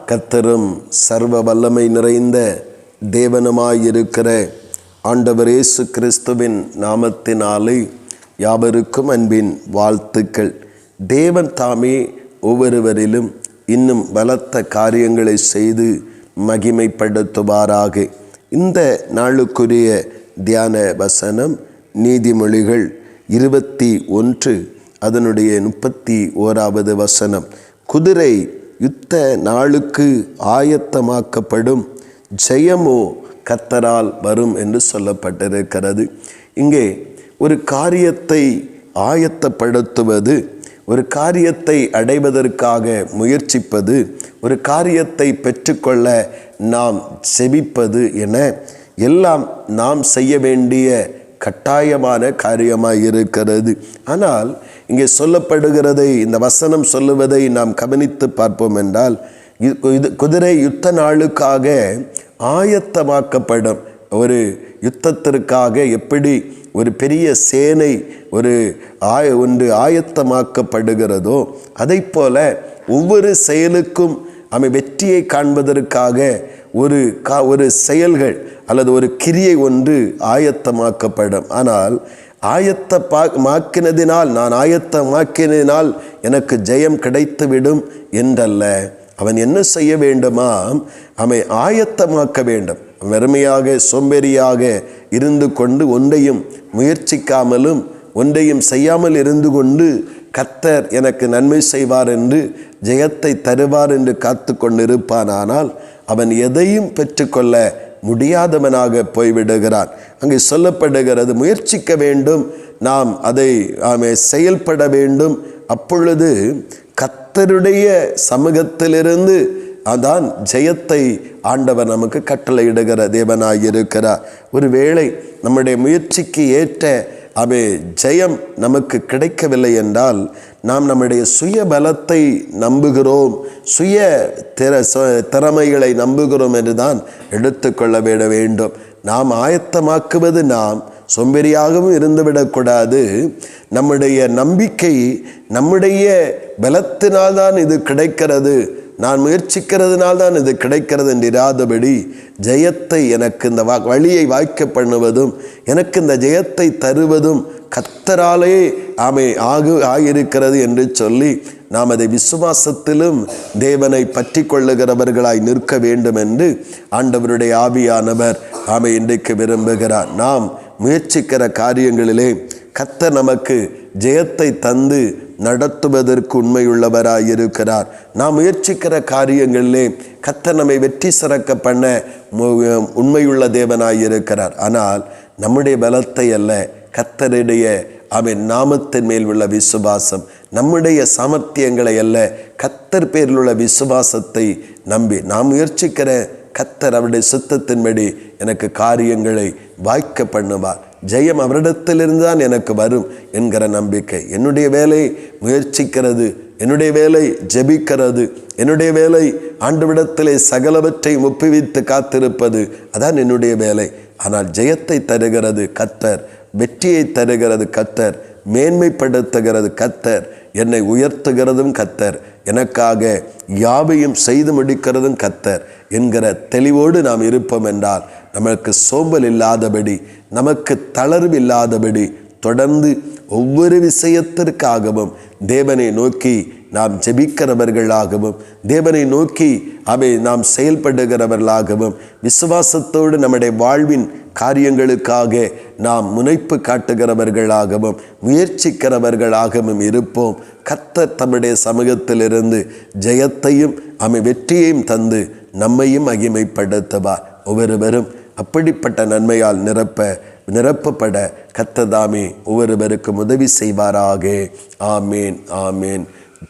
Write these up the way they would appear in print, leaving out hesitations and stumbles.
கர்த்தரும் சர்வ வல்லமை நிறைந்த தேவனுமாயிருக்கிற ஆண்டவர் இயேசு கிறிஸ்துவின் நாமத்தினாலே யாவருக்கும் அன்பின் வாழ்த்துக்கள். தேவன் தாமே ஒவ்வொருவரிலும் இன்னும் பலத்த காரியங்களை செய்து மகிமைப்படுத்துவாராக. இந்த நாளுக்குரிய தியான வசனம் நீதிமொழிகள் 21 அதனுடைய 31வது வசனம். குதிரை யுத்த நாளுக்கு ஆயத்தமாக்கப்படும், ஜெயமோ கர்த்தரால் வரும் என்று சொல்லப்பட்டிருக்கிறது. இங்கே ஒரு காரியத்தை ஆயத்தப்படுத்துவது, ஒரு காரியத்தை அடைவதற்காக முயற்சிப்பது, ஒரு காரியத்தை பெற்றுக்கொள்ள நாம் செபிப்பது என எல்லாம் நாம் செய்ய வேண்டிய கட்டாயமான காரியமாக இருக்கிறது. ஆனால் இங்கே சொல்லப்படுகிறதை, இந்த வசனம் சொல்லுவதை நாம் கவனித்து பார்ப்போம் என்றால், குதிரை யுத்த நாளுக்காக ஆயத்தமாக்கப்படும். ஒரு யுத்தத்திற்காக எப்படி ஒரு பெரிய சேனை ஒன்று ஆயத்தமாக்கப்படுகிறதோ, அதை போல ஒவ்வொரு செயலுக்கும் வெற்றியை காண்பதற்காக ஒரு செயல்கள் அல்லது ஒரு கிரியை ஒன்று ஆயத்தமாக்கப்படும். ஆனால் நான் ஆயத்தமாக்கினால் எனக்கு ஜெயம் கிடைத்துவிடும் என்றல்ல. அவன் என்ன செய்ய வேண்டுமா? அவன் ஆயத்தமாக்க வேண்டும். வெறுமையாக சோம்பேறியாக இருந்து கொண்டு ஒன்றையும் முயற்சிக்காமலும் ஒன்றையும் செய்யாமல் இருந்து கொண்டு கர்த்தர் எனக்கு நன்மை செய்வார் என்று ஜெயத்தை தருவார் என்று காத்து கொண்டிருப்பானால் அவன் எதையும் பெற்றுக்கொள்ள முடியாதவனாக போய்விடுகிறான். அங்கே சொல்லப்படுகிறது, முயற்சிக்க வேண்டும், நாம் அதை செயல்பட வேண்டும். அப்பொழுது கர்த்தருடைய சமூகத்திலிருந்து அதான் ஜெயத்தை ஆண்டவர் நமக்கு கட்டளையிடுகிற தேவனாயிருக்கிறார். ஒருவேளை நம்முடைய முயற்சிக்கு ஏற்ற ஜெயம் நமக்கு கிடைக்கவில்லை என்றால் நாம் நம்முடைய சுய பலத்தை நம்புகிறோம், சுய திறமைகளை நம்புகிறோம் என்று தான் எடுத்துக்கொள்ள வேண்டும். நாம் ஆயத்தமாக்குவது, நாம் சோம்பேறியாகவும் இருந்துவிடக்கூடாது. நம்முடைய நம்பிக்கை நம்முடைய பலத்தினால்தான் இது கிடைக்கிறது, நான் முயற்சிக்கிறதுனால்தான் இது கிடைக்கிறது என்று இராதபடி, ஜெயத்தை எனக்கு இந்த வழியை வாய்க்க பண்ணுவதும் எனக்கு இந்த ஜெயத்தை தருவதும் கர்த்தராலே ஆகியிருக்கிறது என்று சொல்லி நாம் அதை விசுவாசத்திலும் தேவனை பற்றி கொள்ளுகிறவர்களாய் நிற்க வேண்டும் என்று ஆண்டவருடைய ஆவியானவர் இன்றைக்கு விரும்புகிறார். நாம் முயற்சிக்கிற காரியங்களிலே கர்த்தர் நமக்கு ஜெயத்தை தந்து நடத்துவதற்கு உண்மையுள்ளவராயிருக்கிறார். நாம் முயற்சிக்கிற காரியங்களிலே கர்த்தர் நம்மை வெற்றி சிறக்க பண்ண உண்மையுள்ள தேவனாயிருக்கிறார். ஆனால் நம்முடைய பலத்தை அல்ல, கர்த்தருடைய நாமத்தின் மேல் உள்ள விசுவாசம், நம்முடைய சாமர்த்தியங்களை அல்ல, கர்த்தர் பேரில் உள்ள விசுவாசத்தை நம்பி நாம் முயற்சிக்கிற கர்த்தர் அவருடைய சித்தத்தின்படி எனக்கு காரியங்களை வாய்க்க பண்ணுவார். ஜெயம் அவரிடத்திலிருந்து தான் எனக்கு வரும் என்கிற நம்பிக்கை. என்னுடைய வேலை முயற்சிக்கிறது, என்னுடைய வேலை ஜெபிக்கிறது, என்னுடைய வேலை ஆண்டவரிடத்திலே சகலவற்றை ஒப்புவித்து காத்திருப்பது, அதான் என்னுடைய வேலை. ஆனால் ஜெயத்தை தருகிறது கர்த்தர், வெற்றியை தருகிறது கர்த்தர், மேன்மைப்படுத்துகிறது கர்த்தர், என்னை உயர்த்துகிறதும் கர்த்தர், எனக்காக யாவையும் செய்து முடிக்கிறதும் கர்த்தர் என்கிற தெளிவோடு நாம் இருப்போம் என்றால் நமக்கு சோம்பல் இல்லாதபடி, நமக்கு தளர்வு இல்லாதபடி தொடர்ந்து ஒவ்வொரு விஷயத்திற்காகவும் தேவனை நோக்கி நாம் ஜெபிக்கிறவர்களாகவும், தேவனை நோக்கி நாம் செயல்படுகிறவர்களாகவும், விசுவாசத்தோடு நம்முடைய வாழ்வின் காரியங்களுக்காக நாம் முனைப்பு காட்டுகிறவர்களாகவும் முயற்சிக்கிறவர்களாகவும் இருப்போம். கர்த்தர் தம்முடைய சமூகத்திலிருந்து ஜெயத்தையும் வெற்றியையும் தந்து நம்மையும் மகிமைப்படுத்துவார். ஒவ்வொருவரும் அப்படிப்பட்ட நன்மையால் நிரப்பப்பட கர்த்தர் ஒவ்வொருவருக்கும் உதவி செய்வாராக. ஆமேன், ஆமேன்.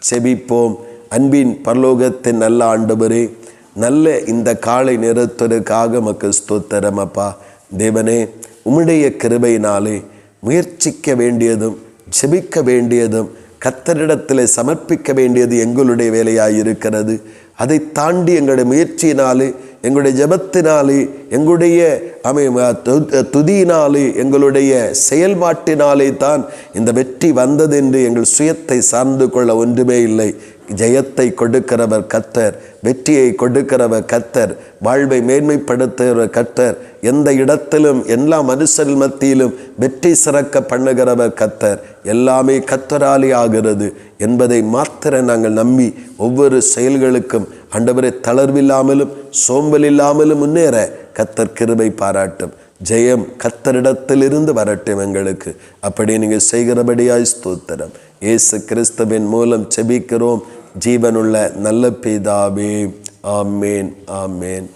செபிப்போம். அன்பின் பரலோகத்தின் நல்ல ஆண்டவரே, நல்ல இந்த காலை நேரத்திற்காக உமக்கு ஸ்தோத்திரம் அப்பா. தேவனே, உம்முடைய கிருபையினாலே முயற்சிக்க வேண்டியதும் ஜெபிக்க வேண்டியதும் கர்த்தரிடத்தில் சமர்ப்பிக்க வேண்டியது எங்களுடைய வேலையாயிருக்கிறது. அதை தாண்டி எங்களுடைய முயற்சியினாலே, எங்களுடைய ஜெபத்தினாலே, எங்களுடைய துதியினாலே, எங்களுடைய செயல்பாட்டினாலே தான் இந்த வெற்றி வந்ததென்று எங்கள் சுயத்தை சார்ந்து கொள்ள ஒன்றுமே இல்லை. ஜெயத்தை கொடுக்கிறவர் கர்த்தர், வெற்றியை கொடுக்கிறவர் கர்த்தர், வாழ்வை மேன்மைப்படுத்துகிறவர் கர்த்தர், எந்த இடத்திலும் எல்லா மனுஷர் மத்தியிலும் வெற்றி சிறக்க பண்ணுகிறவர் கர்த்தர். எல்லாமே கர்த்தராலே ஆகிறது என்பதை மாத்திர நாங்கள் நம்பி ஒவ்வொரு செயல்களுக்கும் ஆண்டவரே தளர்வில்லாமலும் சோம்பல் இல்லாமலும் முன்னேற கர்த்தர் கிருபை பாராட்டும். ஜெயம் கர்த்தரிடத்திலிருந்து வரட்டும் எங்களுக்கு. அப்படி நீங்கள் செய்கிறபடியாய் ஸ்தோத்திரம். இயேசு கிறிஸ்துவின் மூலம் செபிக்கிறோம் ஜீவனுள்ள நல்ல பிதாவே. ஆமேன், ஆமேன்.